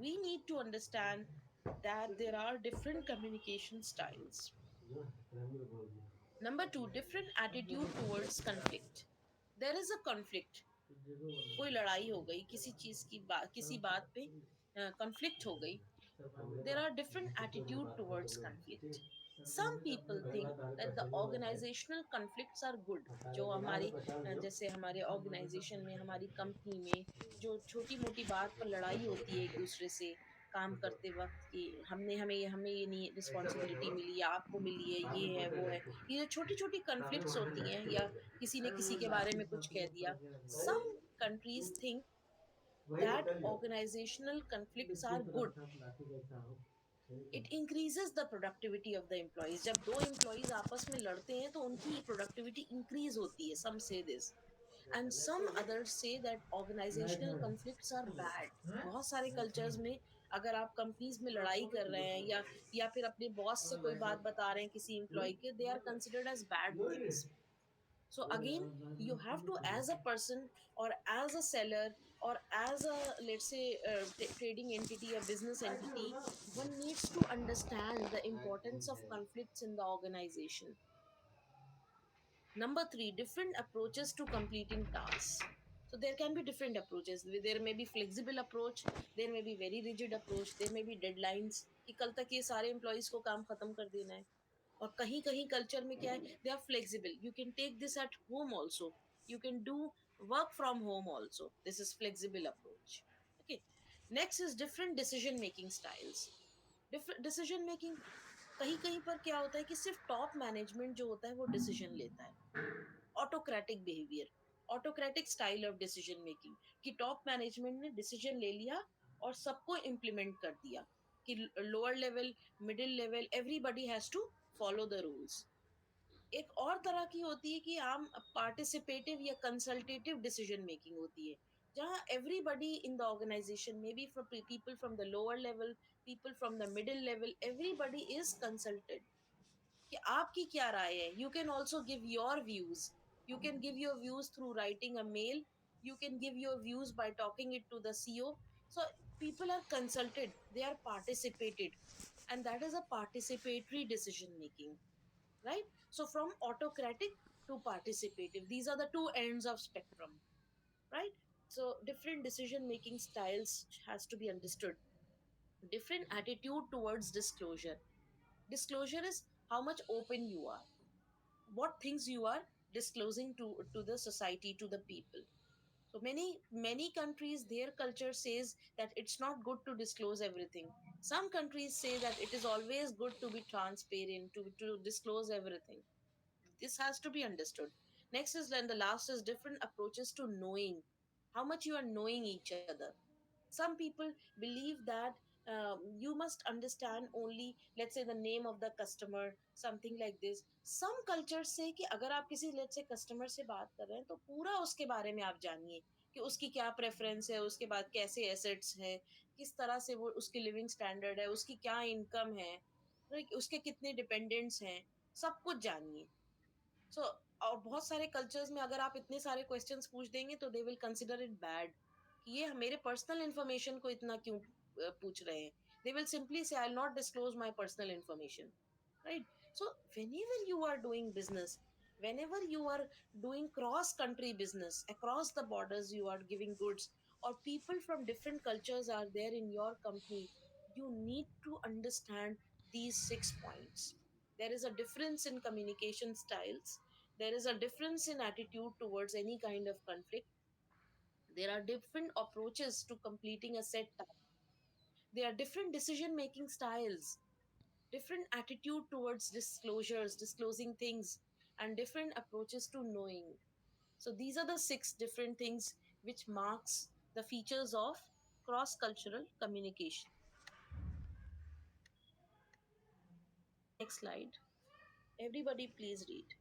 we need to understand that there are different communication styles. Number two, different attitude towards conflict. There is a conflict, कोई लड़ाई हो गई किसी चीज की बात, किसी बात पे कॉन्फ्लिक्ट हो गई. There are different attitude towards conflict. Some people think that the organizational conflicts are good. जो हमारी जैसे हमारे ऑर्गेनाइजेशन में, हमारी कंपनी में जो छोटी मोटी बात पर लड़ाई होती है एक दूसरे से काम करते वक्त, कि हमें ये नहीं रिस्पॉन्सिबिलिटी मिली या आपको मिली है, ये है वो है, ये जो छोटी छोटी कन्फ्लिक्ट्स होती हैं, या किसी ने किसी के बारे में कुछ कह दिया. Some countries think that organizational conflicts are good. It increases the productivity of the employees. जब दो employees आपस में लड़ते हैं तो उनकी productivity increase होती है. Some say this. And some others say that organizational conflicts are bad. बहुत सारे cultures में अगर आप कंपनीज में लड़ाई कर रहे हैं, या फिर अपने बॉस से कोई बात बता रहे हैं किसी एम्प्लॉय के, they are considered as bad things. So again, you have to, as a person or as a seller or as a, let's say, trading entity, a business entity, one needs to understand the importance of conflicts in the organization. Number three, different approaches to completing tasks. So there can be different approaches. There may be flexible approach, there may be very rigid approach, there may be deadlines कि कल तक ये सारे employees को काम खत्म कर देना है. और कहीं कहीं कल्चर में क्या है, they are flexible, you can take this at home also, you can do work from home also. This is flexible approach. Okay. Next is different decision making styles. Different decision making, कहीं कहीं पर क्या होता है कि सिर्फ top management जो होता है वो डिसीजन लेता है. Autocratic behaviour, autocratic style of decision making, कि टॉप मैनेजमेंट ने डिसीजन ले लिया और सबको इम्प्लीमेंट कर दिया, कि lower level, middle level, everybody has to follow the rules. एक और तरह की होती है कि आम पार्टिसिपेटिव या कंसल्टेटिव डिसीजन मेकिंग होती है, जहां everybody in the organisation, maybe from people from the lower level, people from the middle level, everybody is consulted कि आपकी क्या राय है. You can also give your views, you can give your views through writing a mail, you can give your views by talking it to the CEO. So people are consulted, they are participated, and that is a participatory decision making, right? So from autocratic to participative, these are the two ends of spectrum, right? So different decision making styles has to be understood. Different attitude towards disclosure. Disclosure is how much open you are, what things you are disclosing to the society, to the people. So many countries, their culture says that it's not good to disclose everything. Some countries say that it is always good to be transparent, to disclose everything. This has to be understood. Next is, then the last is different approaches to knowing, how much you are knowing each other. Some people believe that you must understand only, let's say, the name of the customer, something like this. Some cultures say कि अगर आप किसी, let's say, customer से बात कर रहे हैं तो पूरा उसके बारे में आप जानिए, कि उसकी क्या प्रेफरेंस है, उसके बाद कैसे एसेट्स है, किस तरह से वो, उसकी लिविंग स्टैंडर्ड है, उसकी क्या इनकम है, उसके कितने डिपेंडेंट्स हैं, सब कुछ जानिए. सो और बहुत सारे कल्चर्स में अगर आप इतने सारे क्वेश्चंस पूछ देंगे तो they will consider it bad, कि ये मेरे पर्सनल इन्फॉर्मेशन को इतना क्यों पूछ रहे हैं. दे विल सिंपली से, आई will not disclose my personal information, right? So whenever you are doing business, whenever you are doing cross country business, across the borders you are giving goods, or people from different cultures are there in your company, you need to understand these 6 points. There is a difference in communication styles, there is a difference in attitude towards any kind of conflict, there are different approaches to completing a set task, there are different decision making styles, different attitude towards disclosures, disclosing things, and different approaches to knowing. So these are the 6 different things which marks the features of cross cultural communication. Next slide. Everybody please read.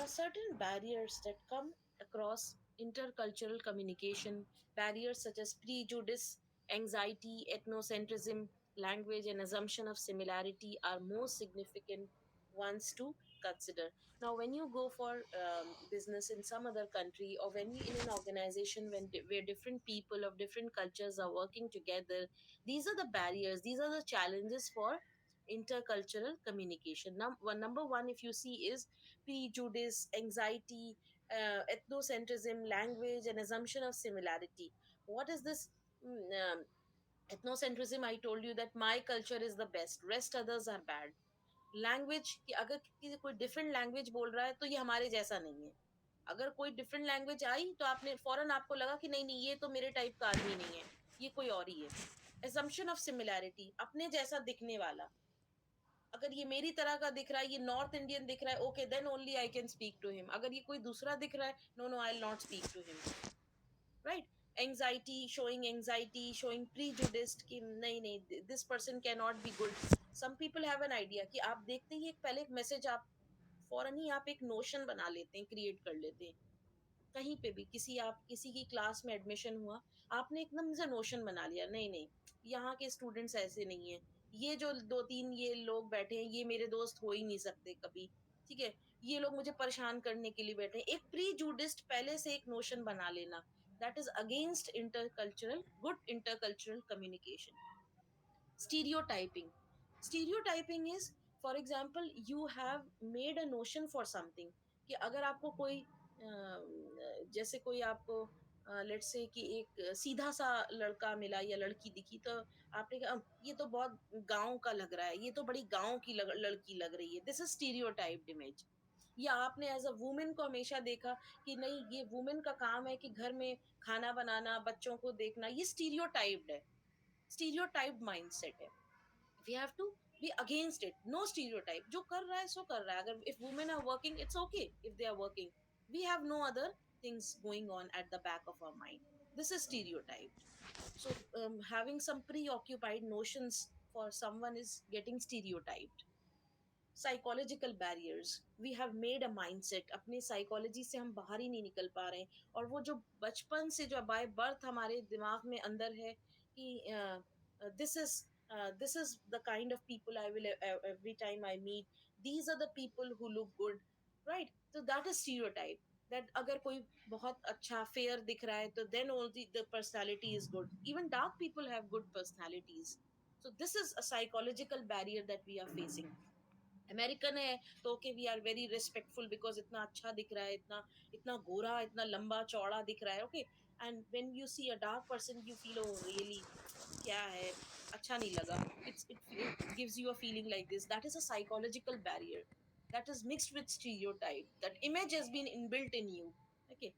certain barriers that come across intercultural communication, barriers such as prejudice, anxiety, ethnocentrism, language, and assumption of similarity are most significant ones to consider. Now, when you go for business in some other country, or when we in an organization where different people of different cultures are working together, these are the barriers, these are the challenges for intercultural communication. Number one, if you see, is prejudice, anxiety, ethnocentrism, language, and assumption of similarity. What is this? Ethnocentrism, I told you that my culture is the best, rest others are bad. Language कि अगर कोई different language बोल रहा है तो ये हमारे जैसा नहीं है. अगर कोई डिफरेंट लैंग्वेज आई तो आपने फौरन आपको लगा कि नहीं नहीं ये तो मेरे टाइप का आदमी नहीं है, ये कोई और ही है. एजम्पशन ऑफ सिमिलैरिटी, अपने जैसा दिखने वाला. अगर ये मेरी तरह का दिख रहा है, ये नॉर्थ इंडियन दिख रहा है, okay then only I can speak to him. अगर ये कोई दूसरा दिख रहा है, no no I will not speak to him. Right. Anxiety showing prejudiced कि नहीं नहीं this person can not be good. Some people have an idea कि आप देखते ही एक पहले एक मैसेज आप फौरन ही आप एक नोशन बना लेते हैं, क्रिएट कर लेते हैं. कहीं पे भी किसी की क्लास में एडमिशन हुआ, आपने एकदम से नोशन बना लिया, नहीं नहीं यहाँ के स्टूडेंट्स ऐसे नहीं है, ये जो दो तीन ये लोग बैठे हैं ये मेरे दोस्त हो ही नहीं सकते कभी. ठीक है, ये लोग मुझे परेशान करने के लिए बैठे हैं. एक प्री जूडिस्ट पहले से एक नोशन बना लेना, that is against intercultural good intercultural communication. Stereotyping. Stereotyping is, for example, you have made a notion for something. कि अगर आपको कोई जैसे कोई आपको लेट्स से कि एक सीधा सा लड़का मिला या लड़की दिखी, तो आपने कहा ये तो बहुत गांव का लग रहा है, ये तो बड़ी गांव की लड़की लग रही है, दिस इज स्टीरियोटाइप्ड इमेज. या आपने एज अ वुमेन को हमेशा देखा कि नहीं ये वुमेन का काम है कि घर में खाना बनाना, बच्चों को देखना, ये स्टीरियोटाइप्ड है, स्टीरियोटाइप्ड माइंडसेट है. We have to be against it. No stereotype, जो कर रहा है सो कर रहा है. अगर if women are working it's okay, if they are working we have no other things going on at the back of our mind. This is stereotyped. So having some preoccupied notions for someone is getting stereotyped. Psychological barriers, we have made a mindset, अपने psychology से हम बाहर ही नहीं निकल पा रहे हैं. और वो जो बचपन से जो बाय बर्थ हमारे दिमाग में अंदर है कि this is this is the kind of people I will every time I meet, these are the people who look good. Right, तो दैट इज स्टीरियोटाइप. दैट अगर कोई बहुत अच्छा फेयर दिख रहा है तो then only the personality is good. Even dark people have good personalities. So this is a psychological barrier that we are facing. American है तो okay we are very respectful because इतना अच्छा दिख रहा है, इतना इतना गोरा, इतना लंबा चौड़ा दिख रहा है, okay. And when you see a dark person you feel oh really क्या है, अच्छा नहीं लगा. It gives you a feeling like this. That is a psychological barrier that is mixed with stereotype. That image has been inbuilt in you. Okay.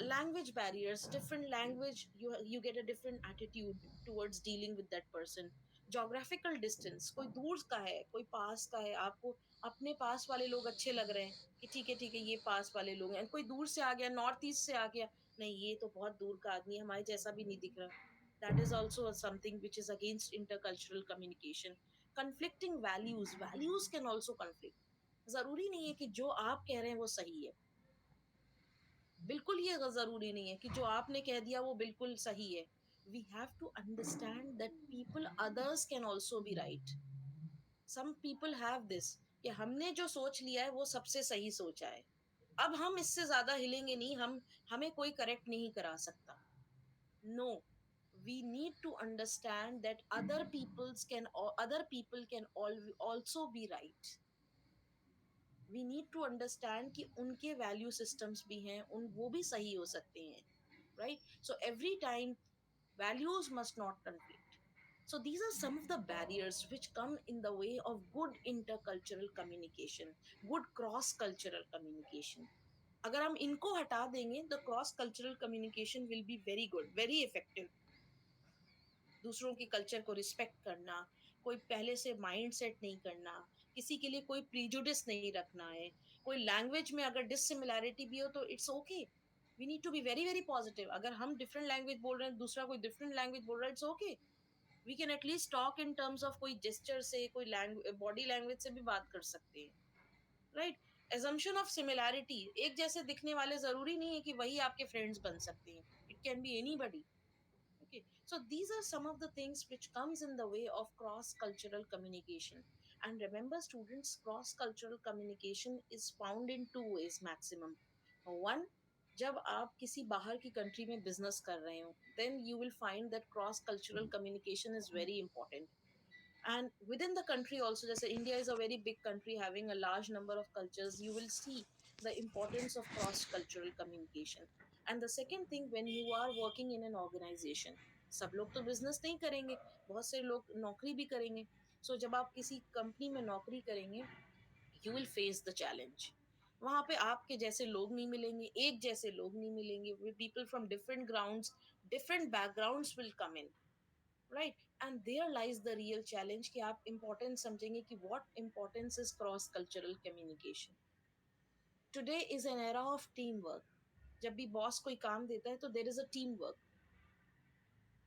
Language barriers, different language, you get a different attitude towards dealing with that person. Geographical distance, कोई दूर का है कोई पास का है, आपको अपने पास वाले लोग अच्छे लग रहे हैं कि ठीक है ये पास वाले लोग हैं. कोई दूर से आ गया, नॉर्थ ईस्ट से आ गया, नहीं ये तो बहुत दूर का आदमी है, हमारे जैसा भी नहीं दिख रहा. That is also something which is against intercultural communication. conflicting values can also conflict. जरूरी नहीं है कि जो आप कह रहे हैं वो सही है. बिल्कुल ये जरूरी नहीं है कि जो आपने कह दिया वो बिल्कुल सही है. We have to understand that people others can also be right. Some people have this कि हमने जो सोच लिया है वो सबसे सही सोचा है, अब हम इससे ज्यादा हिलेंगे नहीं, हम हमें कोई करेक्ट नहीं करा सकता. No, we need to understand that other people can also be right. We need to understand कि उनके वैल्यू सिस्टम्स भी हैं, उन वो भी सही हो सकते हैं. Right, so every time values must not conflict. So these are some of the barriers which come in the way of good intercultural communication, good cross cultural communication. अगर हम इनको हटा देंगे तो cross cultural communication will be very good, very effective. दूसरों के culture को respect करना, कोई पहले से माइंड सेट नहीं करना, किसी के लिए कोई प्रीजुडिस नहीं रखना है. कोई लैंग्वेज में अगर डिसिमिलैरिटी भी हो तो it's okay. We need to be very very positive. अगर हम डिफरेंट लैंग्वेज बोल रहे हैं, दूसरा कोई डिफरेंट लैंग्वेज बोल रहा है, it's okay. We can at least talk in terms of कोई जेस्चर से, कोई बॉडी लैंग्वेज से भी बात कर सकते हैं. राइट. assumption ऑफ सिमिलैरिटी, एक जैसे दिखने वाले जरूरी नहीं है कि वही आपके फ्रेंड्स बन सकते हैं, it can be anybody. Okay, so these are some of the things which comes in the way of cross cultural communication. And remember students, cross cultural communication is found in two ways maximum. One, जब आप किसी बाहर की country में business कर रहे हो, then you will find that cross cultural communication is very important. And within the country also, just India is a very big country having a large number of cultures, you will see the importance of cross cultural communication. And the second thing, when you are working in an organization, सब लोग तो business नहीं करेंगे, बहुत से लोग नौकरी भी करेंगे. सो जब आप किसी कंपनी में नौकरी करेंगे, you will face the challenge. वहां पे आपके जैसे लोग नहीं मिलेंगे, एक जैसे लोग नहीं मिलेंगे, people from different grounds, different backgrounds will come in, right. And there lies the real challenge कि आप इंपॉर्टेंस समझेंगे कि what importance is cross cultural communication. Today is an era of team work. जब भी बॉस कोई काम देता है तो there is a team work.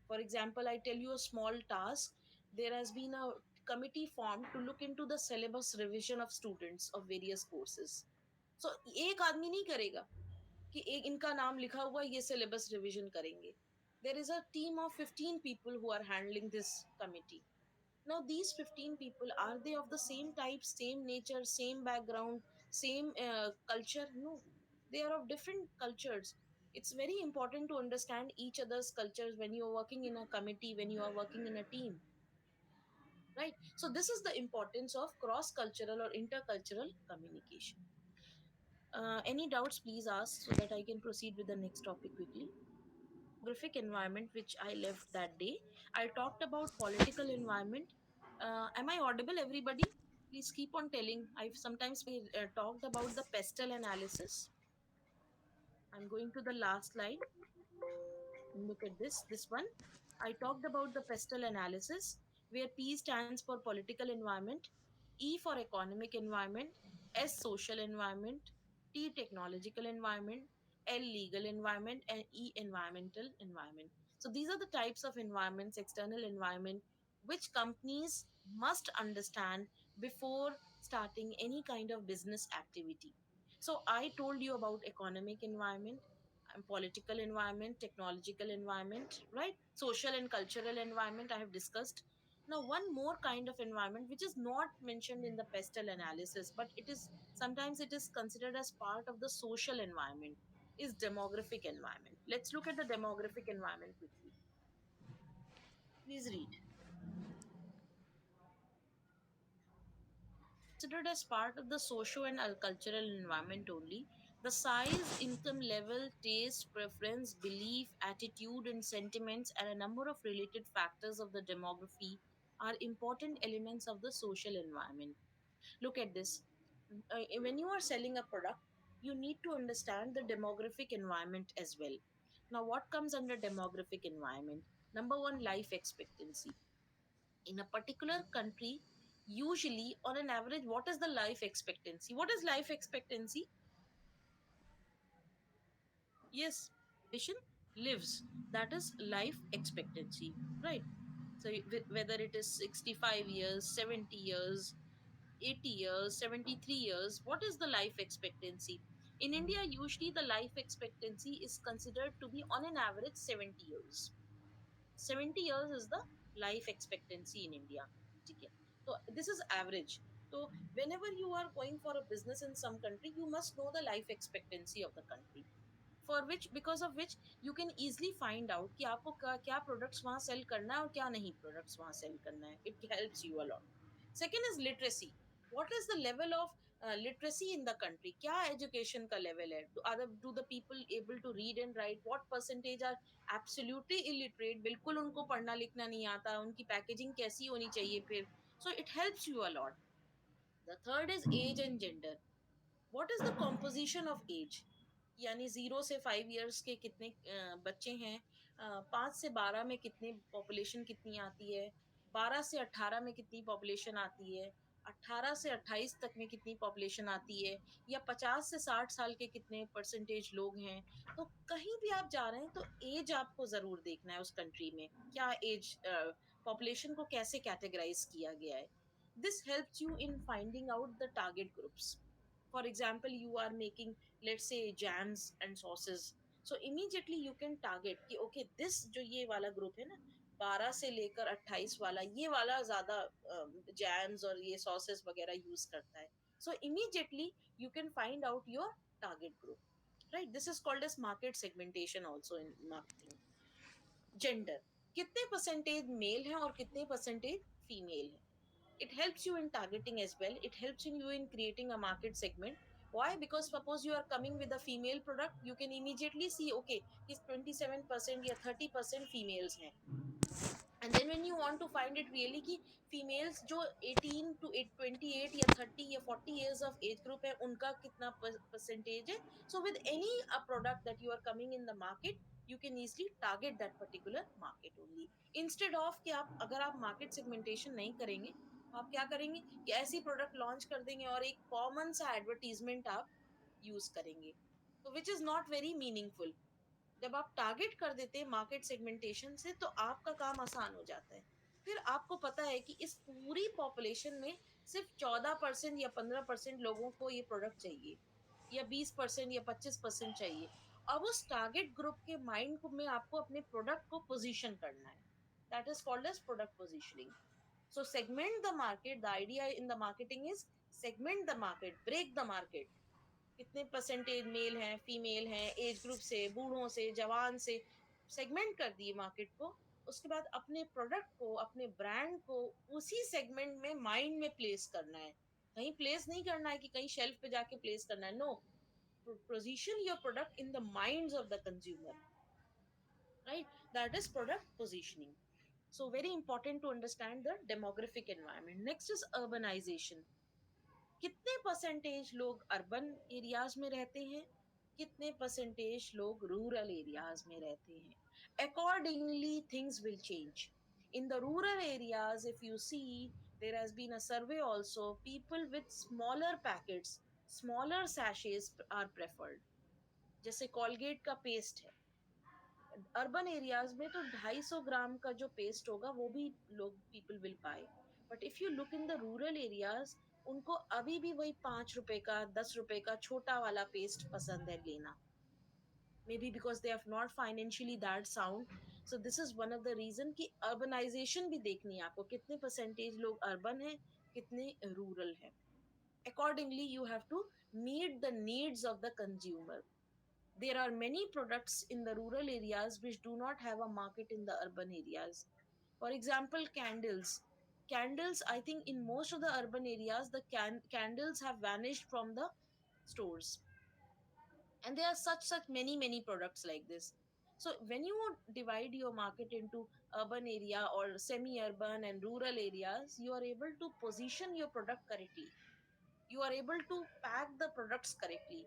For example, I tell you a small task. There has been a committee formed to look into the syllabus revision of students of various courses. So एक आदमी नहीं करेगा कि एक इनका नाम लिखा हुआ ये सिलेबस रिवीजन करेंगे. देर is a team of 15 people who are handling this committee. Now, these 15 people, are they of the same type, same nature, same background, same culture? No, they are of different cultures. It's very important to understand each other's cultures when you are working in a committee, when you are working in a team, right? So, this is the importance of cross cultural or intercultural communication. Any doubts, please ask so that I can proceed with the next topic quickly. Environment which I left that day. I talked about political environment. Am I audible, everybody? Please keep on telling. I've sometimes talked about the pestle analysis. I'm going to the last slide. Look at this one. I talked about the pestle analysis, where P stands for political environment, E for economic environment, S social environment, T technological environment, L legal environment, and E environmental environment. So these are the types of environments, external environment, which companies must understand before starting any kind of business activity. So I told you about economic environment, political environment, technological environment, right? Social and cultural environment I have discussed. Now, one more kind of environment which is not mentioned in the pestle analysis, but it is sometimes it is considered as part of the social environment, is demographic environment. Let's look at the demographic environment quickly. Please read. Considered as part of the socio and cultural environment only. The size, income level, taste, preference, belief, attitude, and sentiments, and a number of related factors of the demography are important elements of the social environment. Look at this. When you are selling a product, you need to understand the demographic environment as well. Now, what comes under demographic environment? Number one, life expectancy in a particular country. Usually on an average, what is the life expectancy? What is life expectancy? Yes, patient lives, that is life expectancy, right? So whether it is 65 years, 70 years, 80 years, 73 years, what is the life expectancy? In India, usually the life expectancy is considered to be on an average 70 years. 70 years is the life expectancy in India. Okay? So this is average. So whenever you are going for a business in some country, you must know the life expectancy of the country. For which, because of which you can easily find out कि आपको क्या products वहाँ sell करना है और क्या नहीं products वहाँ sell करना है. It helps you a lot. Second is literacy. What is the level of literacy in the country? क्या education का level है? Do the people able to read and write? What percentage are absolutely illiterate? बिल्कुल उनको पढ़ना लिखना नहीं आता. उनकी packaging कैसी होनी चाहिए फिर? So it helps you a lot. The third is age and gender. What is the composition of age? यानी 0 से 5 years के कितने बच्चे हैं, 5 से 12 में कितने पॉपुलेशन कितनी आती है, 12 से 18 में कितनी पॉपुलेशन आती है, 18 से 28 तक में कितनी पॉपुलेशन आती है, या 50 से 60 साल के कितने परसेंटेज लोग हैं. तो कहीं भी आप जा रहे हैं तो एज आपको जरूर देखना है उस कंट्री में, क्या एज पॉपुलेशन को कैसे कैटेगराइज किया गया है. This helps you in finding out the target groups. For example, you are making, let's say, jams and sauces. So immediately you can target कि okay, this जो ये वाला ग्रुप है ना, 12 से लेकर 28 वाला, ये वाला ज्यादा जैम्स और ये सॉसेस वगैरह यूज करता है. So immediately you can find out your target group, right? This is called as market segmentation also in marketing. Gender, कितने परसेंटेज मेल है और कितने परसेंटेज फीमेल है. It helps you in targeting as well. It helps in you in creating a market segment. Why? Because suppose you are coming with a female product, you can immediately see, okay, is 27% या 30% females हैं. And then when you want to find it really कि females जो 18 to 28 या 30 या 40 years of age group है, उनका कितना percentage है. So with any product that you are coming in the market, you can easily target that particular market only. Instead of कि आप, अगर आप market segmentation नहीं करेंगे, तो आप क्या करेंगे कि ऐसी प्रोडक्ट लॉन्च कर देंगे और एक कॉमन सा एडवर्टीजमेंट आप यूज करेंगे, तो which is not very meaningful. जब आप टारगेट कर देते हैं मार्केट सेगमेंटेशन से, तो आपका काम आसान हो जाता है. फिर आपको पता है कि इस पूरी पॉपुलेशन में सिर्फ 14% या 15% लोगों को ये प्रोडक्ट चाहिए, या 20% या 25% चाहिए. अब उस टारगेट ग्रुप के माइंड को में आपको अपने प्रोडक्ट को पोजीशन करना है. That is called as product positioning. So segment the market. The idea in the marketing is segment the market, break the market. कितने परसेंटेज मेल हैं, फीमेल हैं, एज ग्रुप से, बूढ़ों से, जवान से, सेगमेंट कर दिए मार्केट को. उसके बाद अपने प्रोडक्ट को, अपने ब्रांड को उसी सेगमेंट में माइंड में प्लेस करना है. कहीं प्लेस नहीं करना है कि कहीं शेल्फ पे जाके प्लेस करना है. No, position your product in the minds of the consumer, right? That is product positioning. So very important to understand the demographic environment. Next is urbanization. कितने परसेंटेज लोग अर्बन एरियाज में रहते हैं, कितने परसेंटेज लोग rural areas में रहते हैं. Accordingly things will change. In the rural areas, if you see, there has been a survey also, people with smaller packets, smaller sachets are preferred. जैसे कॉलगेट का पेस्ट है, अर्बन एरियाज में तो 250 ग्राम का जो पेस्ट होगा वो भी लोग, people will buy. But if you look in the rural areas, उनको अभी भी वही 5 रुपए का, 10 रुपए का छोटा वाला पेस्ट पसंद है लेना. Maybe because they are not financially that sound. So this is one of the reason कि अर्बनाइजेशन भी देखनी है आपको, कितने परसेंटेज लोग अर्बन है, कितने रूरल है. Accordingly you have to meet the needs of the consumer. There are many products in the rural areas which do not have a market in the urban areas. For example, candles. Candles, I think in most of the urban areas, the candles have vanished from the stores. And there are such many products like this. So when you divide your market into urban area or semi urban and rural areas, you are able to position your product correctly. You are able to pack the products correctly,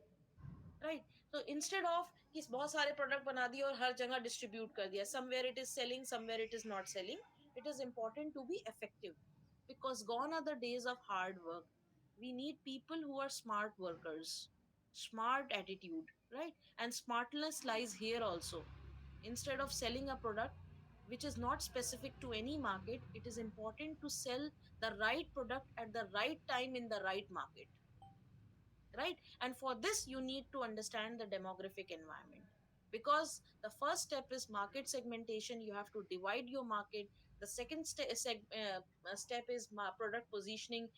right. तो instead of कि बहुत सारे product बना दिए और हर जगह distribute कर दिया, somewhere it is selling, somewhere it is not selling. It is important to be effective, because gone are the days of hard work. We need people who are smart workers, smart attitude, right? And smartness lies here also. Instead of selling a product which is not specific to any market, it is important to sell the right product at the right time in the right market, right? And for this you need to understand the demographic environment, because the first step is market segmentation. You have to divide your market. The second step is product positioning.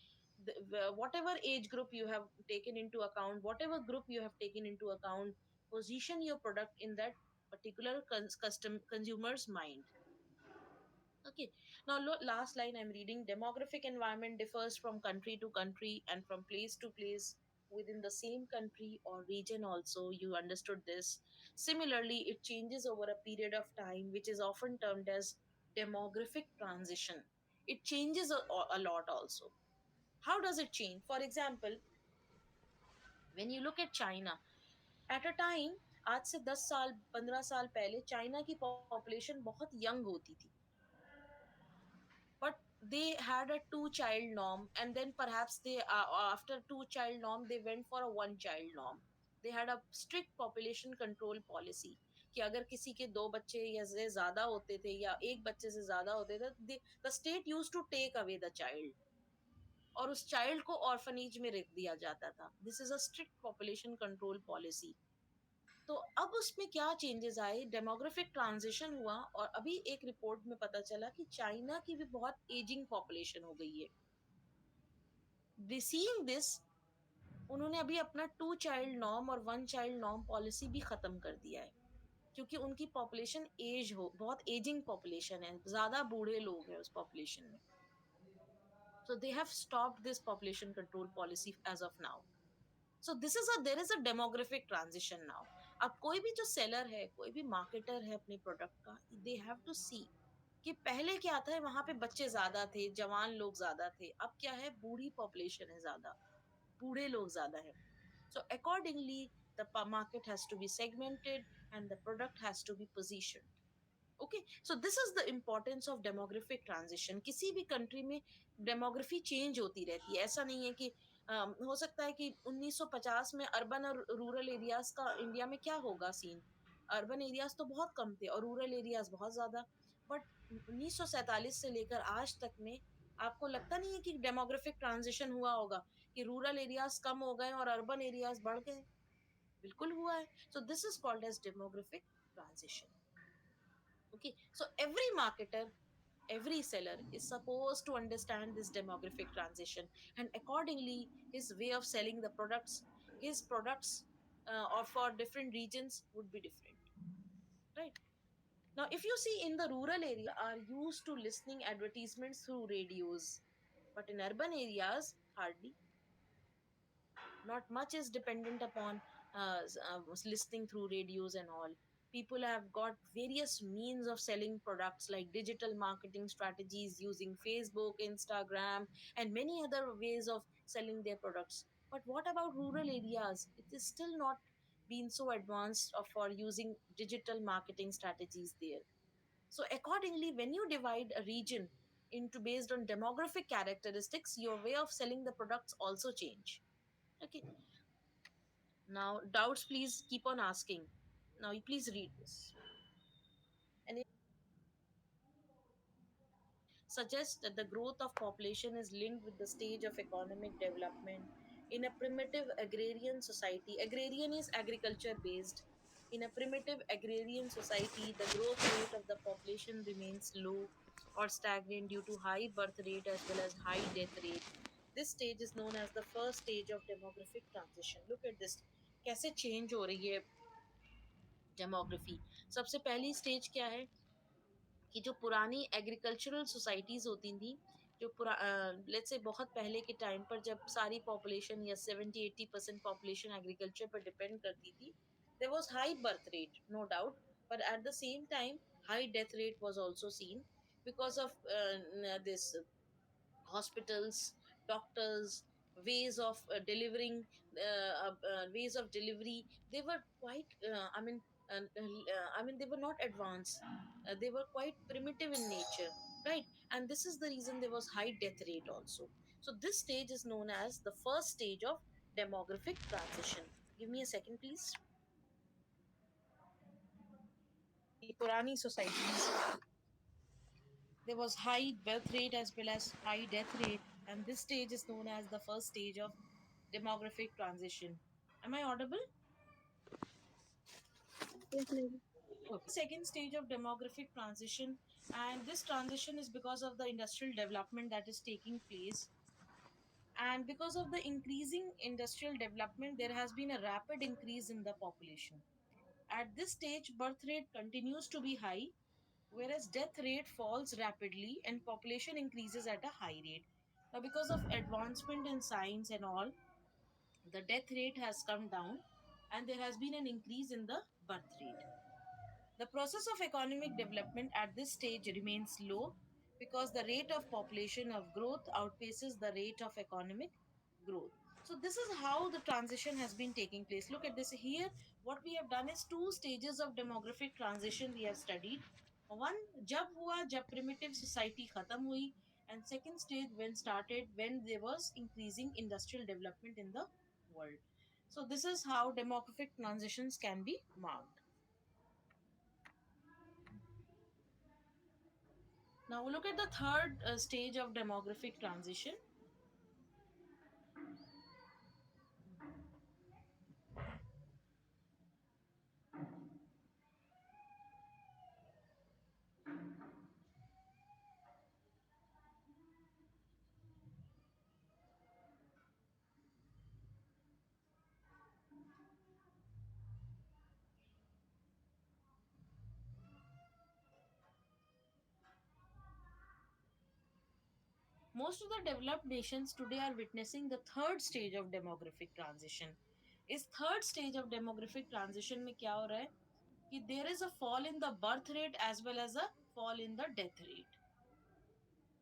Whatever age group you have taken into account, whatever group you have taken into account, position your product in that particular custom consumer's mind. Okay. Now, last line I'm reading. Demographic environment differs from country to country and from place to place within the same country or region also. You understood this. Similarly, it changes over a period of time, which is often termed as demographic transition. It changes a lot also. How does it change? For example, when you look at China, at a time, आज से 10 साल 15 साल पहले China की population बहुत young होती थी, but they had a two child norm, and then perhaps they after two child norm they went for a one child norm. They had a strict population control policy कि अगर किसी के दो बच्चे या से ज्यादा होते थे या एक बच्चे से ज्यादा होते थे, the state used to take away the child. और उस चाइल्ड को ऑर्फनेज में रख दिया जाता था. This is a strict population control policy. तो अब उसमें क्या चेंजेस आए, डेमोग्राफिक ट्रांजिशन हुआ, और अभी एक रिपोर्ट में पता चला कि चाइना की भी बहुत एजिंग पॉपुलेशन हो गई है. सीइंग दिस, उन्होंने अभी अपना 2 चाइल्ड नॉर्म और 1 चाइल्ड नॉर्म पॉलिसी भी खत्म कर दिया है, क्योंकि उनकी पॉपुलेशन एज हो, बहुत एजिंग पॉपुलेशन है, ज्यादा बूढ़े लोग हैं उस पॉपुलेशन में. So they have stopped this population control policy as of now. So this is a there is a demographic transition now. अब कोई भी जो सेलर है, कोई भी मार्केटर है अपने प्रोडक्ट का, दे हैव टू सी कि पहले क्या था, वहां पे बच्चे ज्यादा थे, जवान लोग ज्यादा थे. अब क्या है, बूढ़ी पॉपुलेशन है ज्यादा, बूढ़े लोग ज्यादा है. So accordingly, the market has to be segmented and the product has to be positioned. Okay, so this is the importance of demographic transition. किसी भी कंट्री में डेमोग्राफी चेंज होती रहती है. ऐसा नहीं है कि हो सकता है कि 1950 में अर्बन और रूरल एरियाज का इंडिया में क्या होगा सीन. अर्बन एरियाज तो बहुत कम थे और रूरल एरियाज बहुत ज्यादा. बट 1947 से लेकर आज तक में आपको लगता नहीं है कि डेमोग्राफिक ट्रांजिशन हुआ होगा, कि रूरल एरियाज कम हो गए और अर्बन एरियाज बढ़ गए. बिल्कुल हुआ है. So this is called as demographic transition. Okay, so every marketer, every seller is supposed to understand this demographic transition, and accordingly his way of selling the products, his products or for different regions would be different, right? Now if you see, in the rural area are used to listening advertisements through radios, but in urban areas hardly. Not much is dependent upon listening through radios and all. People have got various means of selling products like digital marketing strategies using Facebook, Instagram, and many other ways of selling their products. But what about rural areas? It is still not been so advanced for using digital marketing strategies there. So accordingly, when you divide a region into based on demographic characteristics, your way of selling the products also change. Okay, now, doubts, please keep on asking. Now, you please read this. And it suggests that the growth of population is linked with the stage of economic development. In a primitive agrarian society, agrarian is agriculture based. In a primitive agrarian society, the growth rate of the population remains low or stagnant due to high birth rate as well as high death rate. This stage is known as the first stage of demographic transition. Look at this. कैसे change हो रही है demography. सबसे पहली stage क्या है, कि जो पुरानी एग्रीकल्चरल सोसाइटीज होती थी, जो लेट्स से बहुत पहले के टाइम पर जब सारी पॉपुलेशन या 70-80% पॉपुलेशन एग्रीकल्चर पर डिपेंड करती थी, there was high birth rate, no doubt, but at the same time high death rate was also seen because of this hospitals, doctors, ways of delivering, ways of delivery. They were quite, they were not advanced. They were quite primitive in nature, right? And this is the reason there was high death rate also. So this stage is known as the first stage of demographic transition. Give me a second, please. पुरानी societies, there was high birth rate as well as high death rate, and this stage is known as the first stage of demographic transition. Am I audible? Yes, maybe. Okay. Second stage of demographic transition, and this transition is because of the industrial development that is taking place. And because of the increasing industrial development, there has been a rapid increase in the population. At this stage, birth rate continues to be high, whereas death rate falls rapidly and population increases at a high rate. Now, because of advancement in science and all, the death rate has come down and there has been an increase in the birth rate. The process of economic development at this stage remains low because the rate of population of growth outpaces the rate of economic growth. So this is how the transition has been taking place. Look at this here. What we have done is two stages of demographic transition we have studied. One, जब हुआ जब primitive society खत्म हुई, and second stage when started when there was increasing industrial development in the world. So this is how demographic transitions can be marked. Now look at the third stage of demographic transition. most of the developed nations today are witnessing the third stage of demographic transition. इस third stage of demographic transition में क्या हो रहा है कि there is a fall in the birth rate as well as a fall in the death rate,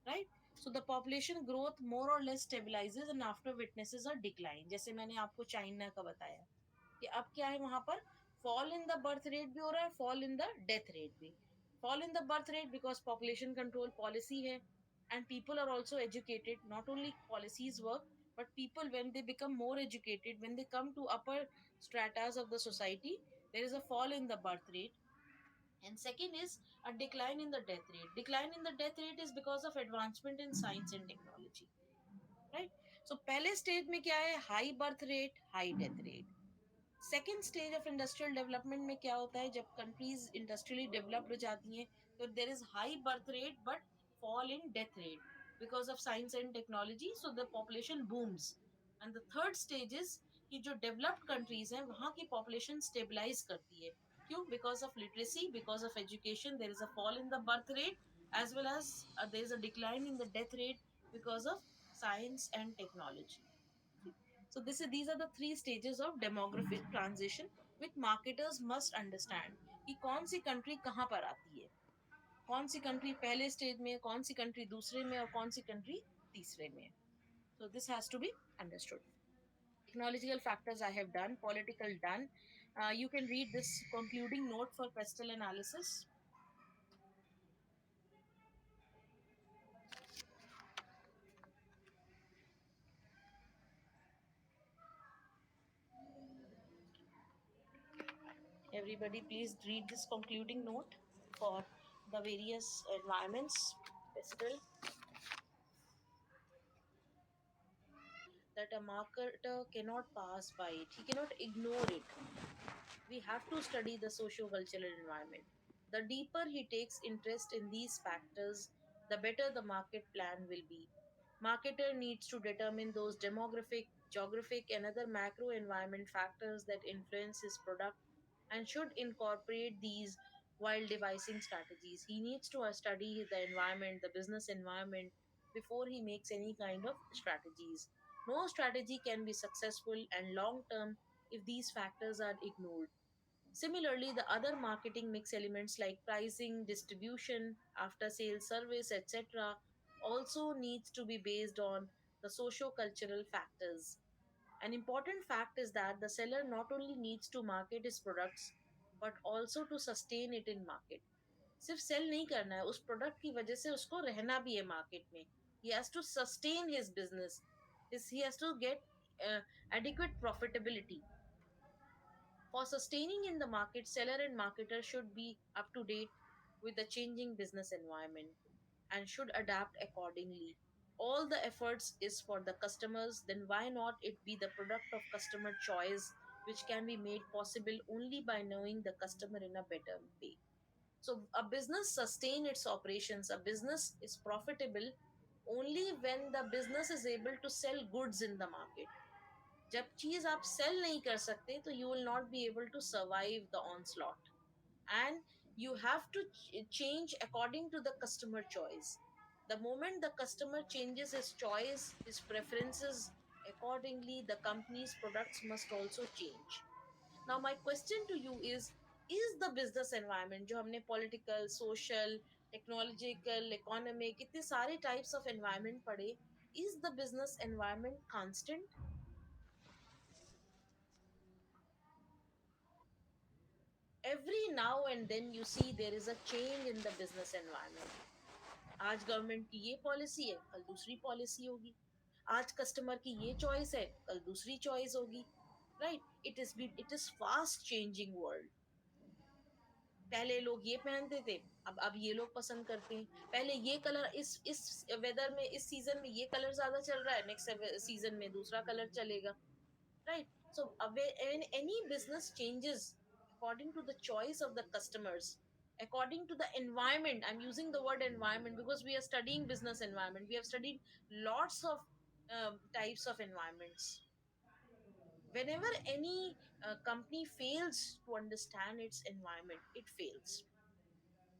right? So the population growth more or less stabilizes and after witnesses a decline. जैसे मैंने आपको China का बताया कि अब क्या है वहां पर, fall in the birth rate भी हो रहा है, fall in the death rate भी. Fall in the birth rate because population control policy है, and people are also educated, not only policies work, but people when they become more educated, when they come to upper stratas of the society, there is a fall in the birth rate. And second is a decline in the death rate. Decline in the death rate is because of advancement in science and technology, right? So पहले stage में क्या है, high birth rate high death rate. Second stage of industrial development में क्या होता है, जब countries industrially developed हो जाती हैं तो there is high birth rate but fall in death rate because of science and technology, so the population बूम्स. And the third stage is कि जो डेवलप्ड कंट्रीज हैं वहां की पॉपुलेशन स्टेबलाइज करती है. क्यों? Because of literacy, because of education, there is a fall in the birth rate as well as there is a decline in the death rate because of science and technology. So these are the three stages of demographic transition which marketers must understand कि कौन सी country कहाँ पर आती है, कौन सी country पहले stage में है, कौन सी कंट्री दूसरे में और कौन सी कंट्री तीसरे में है. So this has to be understood. Technological factors I have done, political done. You can read this concluding note for pestle analysis. Everybody please read this concluding note for the various environments. Pestle, that a marketer cannot pass by it. He cannot ignore it. We have to study the socio-cultural environment. The deeper he takes interest in these factors, the better the market plan will be. Marketer needs to determine those demographic, geographic, and other macro environment factors that influence his product and should incorporate these while devising strategies. He needs to study the environment, the business environment, before he makes any kind of strategies. No strategy can be successful and long term if these factors are ignored. Similarly, the other marketing mix elements like pricing, distribution, after sales service, etc., also needs to be based on the socio-cultural factors. An important fact is that the seller not only needs to market his products but also to sustain it in market. सिर्फ cell नहीं करना है, उस product की वजह से उसको रहना भी है मार्केट में. He has to sustain his business. He has to get adequate profitability. For sustaining in the market, seller and marketer should be up to date with the changing business environment and should adapt accordingly. All the efforts is for the customers, then why not it be the product of customer choice, which can be made possible only by knowing the customer in a better way. So a business sustain its operations, a business is profitable only when the business is able to sell goods in the market. जब चीज आप cell नहीं कर सकते तो you will not be able to survive the onslaught. And you have to change according to the customer choice. The moment the customer changes his choice, his preferences, accordingly the company's products must also change. Now my question to you is the business environment, जो हमने political, social, technological, economic इतने सारे types of environment पढ़े, is the business environment constant? Every now and then you see there is a change in the business environment. आज government की ये policy है, कल दूसरी पॉलिसी होगी. आज कस्टमर की ये चॉइस है, कल दूसरी चॉइस होगी. Right, it is fast changing world. पहले लोग ये पहनते थे, अब ये लोग पसंद करते हैं. पहले ये कलर इस वेदर में इस सीजन में ये कलर ज्यादा चल रहा है, नेक्स्ट सीजन में दूसरा कलर चलेगा. Right? So when any business changes according to the choice of the customers, according to the environment, I'm using the word environment because we are studying business environment, we have studied lots of types of environments. Whenever any company fails to understand its environment, it fails.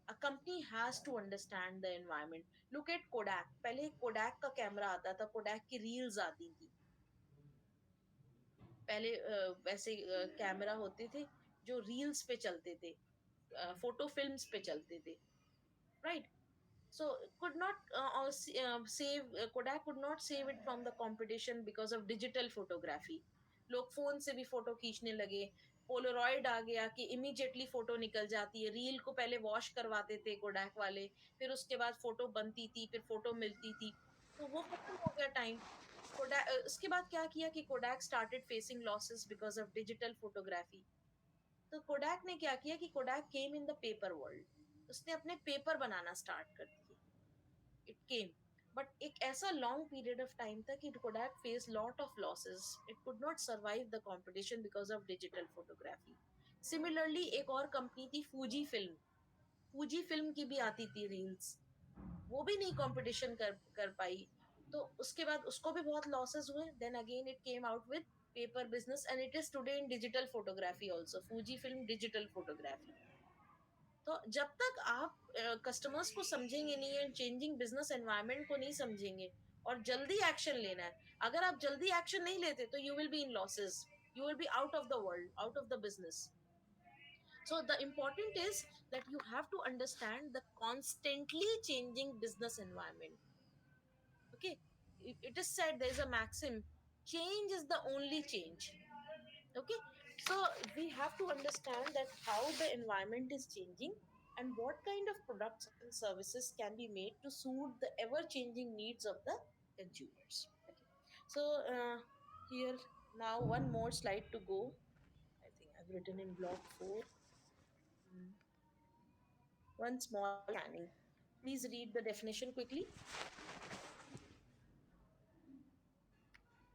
A company has to understand the environment. Look at Kodak. पहले Kodak का camera आता था, Kodak की reels आती थी। पहले वैसे camera होते थे जो रील्स पे चलते थे, फोटो फिल्म्स पे चलते थे, right? So could not save Kodak could not save it from the competition because of digital photography. लोग फोन से भी फोटो खींचने लगे, पोलरॉइड आ गया कि इमीडिएटली फोटो निकल जाती है। रील को पहले वॉश करवाते थे कोडैक वाले, फिर उसके बाद फोटो बनती थी, फिर फोटो मिलती थी, तो वो खत्म हो गया टाइम। कोडैक उसके बाद क्या किया कि Kodak started facing losses because of digital photography. तो कोडैक ने क्या किया कि Kodak came in the paper world, उसने अपने पेपर बनाना स्टार्ट कर दिए। इट केम, बट एक ऐसा लॉन्ग पीरियड ऑफ टाइम था कि Kodak face lot of losses, it could not survive the competition because of digital photography. Similarly एक और कंपनी थी फूजी फिल्म, फूजी फिल्म की भी आती थी रील्स, वो भी नहीं कंपटीशन कर कर पाई। तो उसके बाद उसको भी बहुत लॉसेस हुए, then again it came out with paper business and it is today in digital photography also, Fuji film digital photography. तो जब तक आप कस्टमर्स को समझेंगे नहीं एंड चेंजिंग बिजनेस एनवायरनमेंट को नहीं समझेंगे और जल्दी एक्शन लेना है, अगर आप जल्दी एक्शन नहीं लेते तो you will be in losses, you will be out of the world, out of the business. So the important is that you have to understand the constantly changing business environment. Okay, it is said, there is a maxim, change is the only change. Okay, so we have to understand that how the environment is changing and what kind of products and services can be made to suit the ever changing needs of the consumers. Okay, so here, now one more slide to go. I think I've written in block 4. Mm. One small scanning. Please read the definition quickly.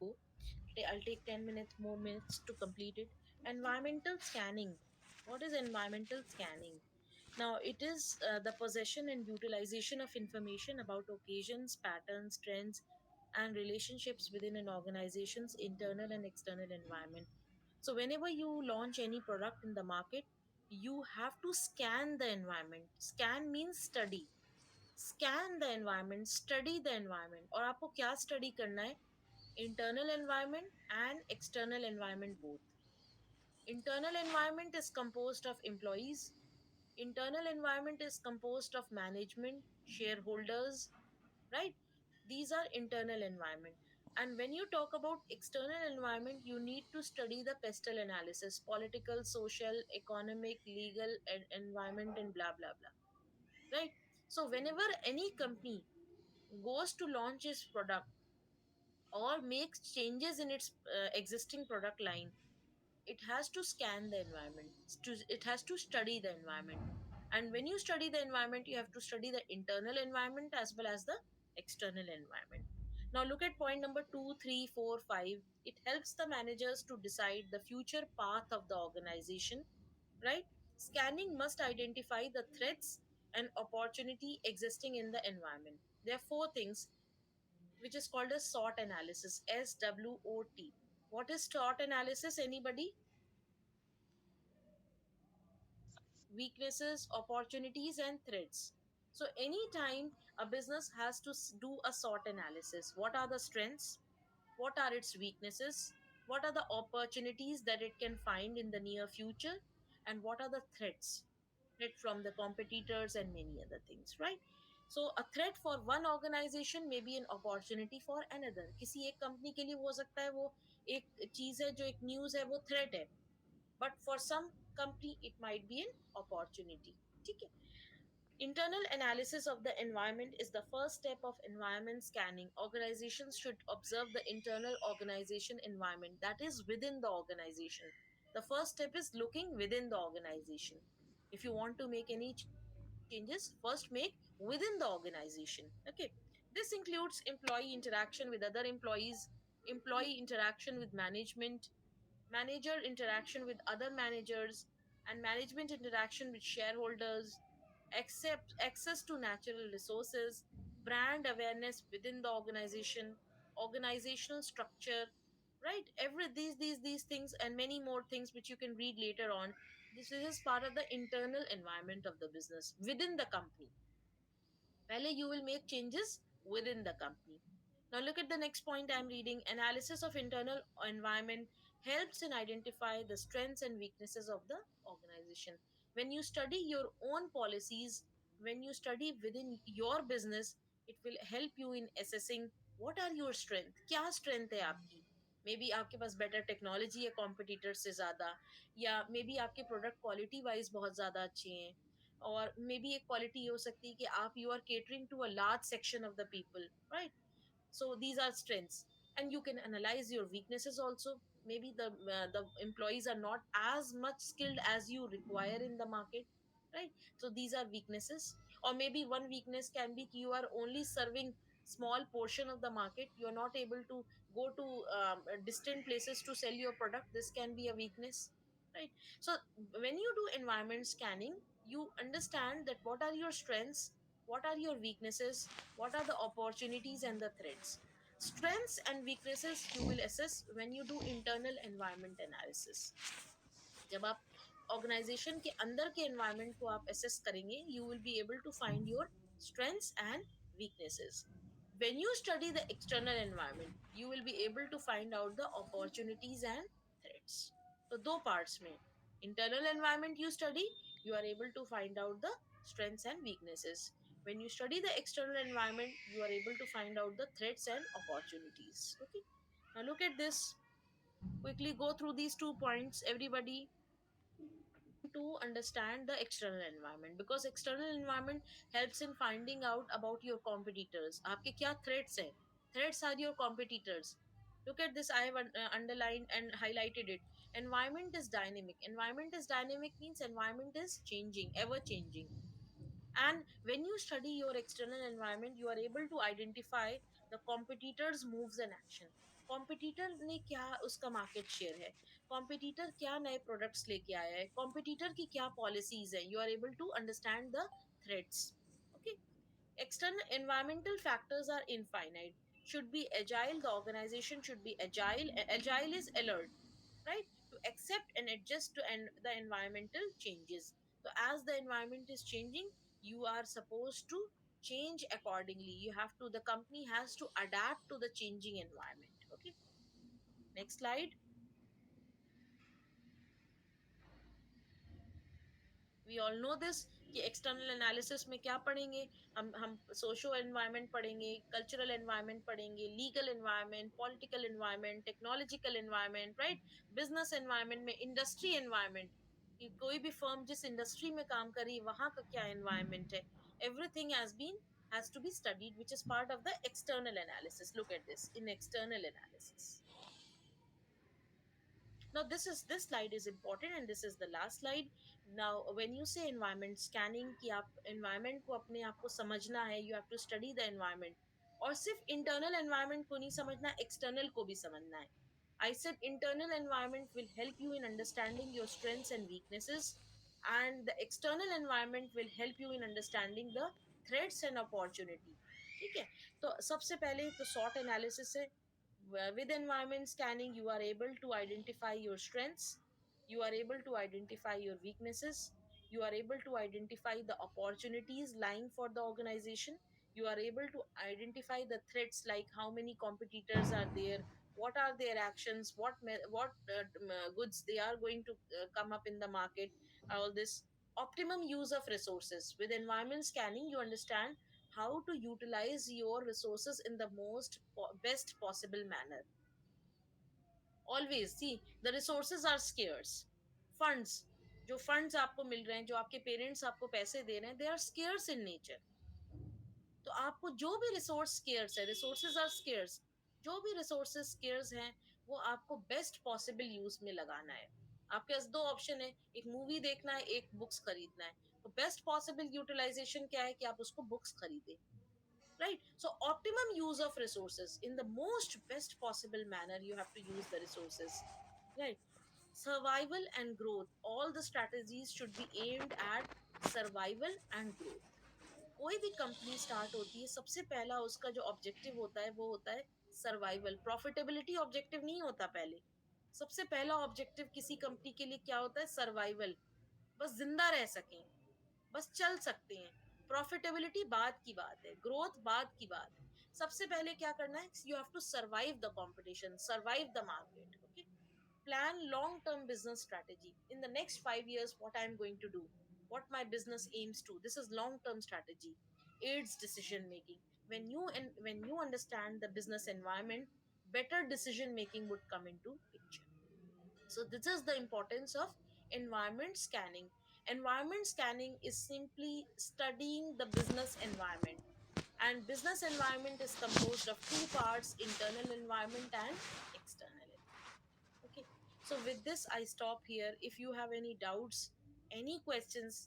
Go. I'll take 10 minutes, more minutes to complete it. Environmental scanning. What is environmental scanning? Now, it is the possession and utilization of information about occasions, patterns, trends, and relationships within an organization's internal and external environment. So, whenever you launch any product in the market, you have to scan the environment. Scan means study. Scan the environment, study the environment. और आपको क्या study करना है? Internal environment and external environment both. Internal environment is composed of employees. Internal environment is composed of management, shareholders, right? These are internal environment. And when you talk about external environment, you need to study the pestle analysis, political, social, economic, legal, and environment, and blah blah blah. Right? So whenever any company goes to launch its product or makes changes in its existing product line, it has to scan the environment, it has to study the environment. And when you study the environment, you have to study the internal environment as well as the external environment. Now look at point number 2, 3, 4, 5. It helps the managers to decide the future path of the organization, right? Scanning must identify the threats and opportunity existing in the environment. There are four things which is called a SWOT analysis, SWOT. What is SWOT analysis? Anybody? Weaknesses, opportunities, and threats. So, anytime a business has to do a SWOT analysis, what are the strengths? What are its weaknesses? What are the opportunities that it can find in the near future? And what are the threats? Threat from the competitors and many other things, right? So, a threat for one organization may be an opportunity for another. किसी एक company के लिए हो सकता है वो एक चीज है जो एक न्यूज है वो थ्रेट है, but for some company it might be an opportunity. ठीक है? Internal analysis of the environment is the first step of environment scanning. Organizations should observe the internal organization environment, that is within the organization. The first step is looking within the organization. If you want to make any changes, first make within the organization. Okay. This includes employee interaction with other employees, employee interaction with management, manager interaction with other managers, and management interaction with shareholders, accept access to natural resources, brand awareness within the organization, organizational structure, right? Every these things and many more things which you can read later on. This is part of the internal environment of the business within the company. Pehle, you will make changes within the company. Now look at the next point I'm reading. Analysis of internal environment helps in identify the strengths and weaknesses of the organization. When you study your own policies, when you study within your business, it will help you in assessing what are your strength. क्या strength है आपकी? May be आपके पास better technology है competitor से ज्यादा, या may be आपके product quality wise बहुत ज्यादा अच्छे हैं, और मे बी एक क्वालिटी ये हो सकती है कि आप you are catering to a large section of the people, right? So these are strengths, and you can analyze your weaknesses also. Maybe the employees are not as much skilled as you require in the market, right? So these are weaknesses. Or maybe one weakness can be you are only serving small portion of the market, you are not able to go to distant places to sell your product. This can be a weakness, right? So when you do environment scanning, you understand that what are your strengths, what are your weaknesses, what are the opportunities and the threats. Strengths and weaknesses you will assess when you do internal environment analysis. जब आप organisation के अंदर के environment को आप assess करेंगे, you will be able to find your strengths and weaknesses. When you study the external environment, you will be able to find out the opportunities and threats. तो दो parts में, internal environment you study, you are able to find out the strengths and weaknesses. When you study the external environment, you are able to find out the threats and opportunities. Okay, now look at this. Quickly go through these 2 points, everybody. To understand the external environment, because external environment helps in finding out about your competitors. आपके क्या threats हैं? Threats are your competitors. Look at this. I have underlined and highlighted it. Environment is dynamic. Environment is dynamic means environment is changing, ever changing. And when you study your external environment, you are able to identify the competitors moves and action. Competitor ने क्या उसका market share है, competitor क्या नए products लेके आया है, competitor की क्या पॉलिसीज है. You are able to understand the threats. Okay. External environmental factors are infinite. Should be agile. The organization should be agile. Agile is alert, right? To accept and adjust to the environmental changes. So as the environment is changing, you are supposed to change accordingly. You have to, the company has to adapt to the changing environment. Okay. Next slide. We all know this कि external analysis में क्या पढ़ेंगे. हम socio environment पढ़ेंगे, cultural environment पढ़ेंगे, legal environment, political environment, technological environment, right? Business environment में industry environment, कि कोई भी फर्म जिस इंडस्ट्री में काम करी वहां का क्या एनवायरनमेंट है. Everything has to be studied, which is part of the external analysis. Look at this in external analysis. Now this slide is important, and this is the last slide. Now when you say environment scanning, कि आप environment को अपने आप को समझना है, you have to study the environment. और सिर्फ internal environment को नहीं समझना, external को भी समझना है. I said internal environment will help you in understanding your strengths and weaknesses, and the external environment will help you in understanding the threats and opportunity. ठीक है. तो सबसे पहले तो SWOT analysis है. With environment scanning, you are able to identify your strengths, you are able to identify your weaknesses, you are able to identify the opportunities lying for the organization, you are able to identify the threats, like how many competitors are there, what are their actions, what goods they are going to come up in the market, all this. Optimum use of resources. With environment scanning, you understand how to utilize your resources in the best possible manner. Always see the resources are scarce. Funds, जो funds आपको मिल रहे हैं, जो आपके parents आपको पैसे दे रहे हैं, they are scarce in nature. तो आपको जो भी रिसोर्स स्केर्स है, रिसोर्सेज आर स्केर्स, जो भी रिसोर्सेज स्केर्स हैं, वो आपको बेस्ट पॉसिबल यूज में लगाना है. आपके पास दो ऑप्शन है, एक मूवी देखना है, एक बुक्स खरीदना है. तो बेस्ट पॉसिबल यूटिलाइजेशन क्या है कि आप उसको बुक्स खरीदें, right? So optimum use of resources in the most best possible manner, you have to use the resources, right? Survival and growth, all the strategies should be aimed at survival and growth. कोई भी company start होती है, सबसे पहला उसका जो objective होता है वो होता है सर्वाइवल. प्रॉफिटेबिलिटी ऑब्जेक्टिव नहीं होता पहले. सबसे पहला ऑब्जेक्टिव किसी कंपनी के लिए क्या होता है? सर्वाइवल. बस जिंदा रह सकें, बस चल सकते हैं। प्रॉफिटेबिलिटी बाद की बात है, ग्रोथ बाद की बात है। सबसे पहले क्या करना है, you have to survive the competition, survive the market. Okay, plan long term business strategy. In the next 5 years, what I am going to do, what my business aims to, this is long term strategy, aids decision making. When you understand the business environment, better decision making would come into picture. So this is the importance of environment scanning. Environment scanning is simply studying the business environment, and business environment is composed of two parts: internal environment and external environment. Okay, so with this I stop here. If you have any doubts, any questions,